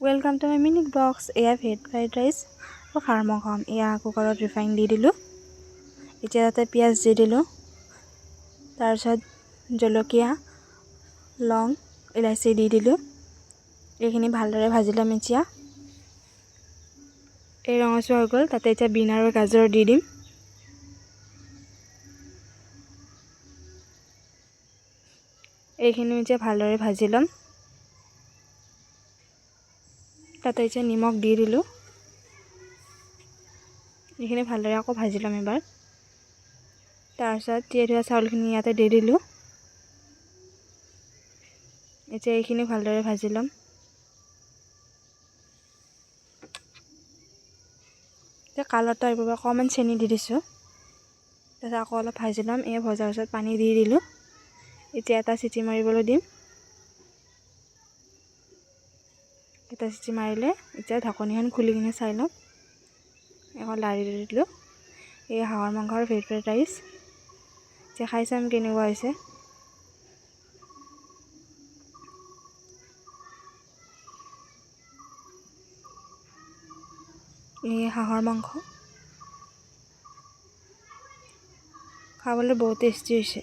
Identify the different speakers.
Speaker 1: Welcome to my mini blogs. এয়া veg fried rice আৰু খাৰ মাংস। এয়া কুকাৰত ৰিফাইন দি দিলোঁ। এতিয়া তাতে পিঁয়াজ দি দিলোঁ, তাৰপিছত জলকীয়া, লং, ইলাচি দি দিলোঁ। এইখিনি ভালদৰে ভাজি ল'ম। এতিয়া এই ৰঙচুৱা হৈ গ'ল, তাতে এতিয়া বিন আৰু গাজৰ দি দিম। এইখিনি এতিয়া ভালদৰে ভাজি ল'ম। তাতে এতিয়া নিমখ দি দিলোঁ। এইখিনি ভালদৰে আকৌ ভাজি ল'ম এবাৰ। তাৰপিছত তিয়াই থোৱা চাউলখিনি ইয়াতে দি দিলোঁ। এতিয়া এইখিনি ভালদৰে ভাজি ল'ম। এতিয়া কালাৰটো আহিবৰ বাবে অকণমান চেনি দি দিছোঁ। তাৰপিছত আকৌ অলপ ভাজি ল'ম। এই ভজাৰ পিছত পানী দি দিলোঁ। এতিয়া এটা চিটি মাৰিবলৈ দিম। এটা চিটি মাৰিলে এতিয়া ঢাকনিখন খুলি কিনে চাই ল'ম। এখন লাৰি দি দিলোঁ। এই হাঁহৰ মাংসৰ ভেজ ফ্ৰাইড ৰাইচ। এতিয়া খাই চাম কেনেকুৱা হৈছে। এই হাঁহৰ মাংস খাবলৈ বহুত টেষ্টি হৈছে।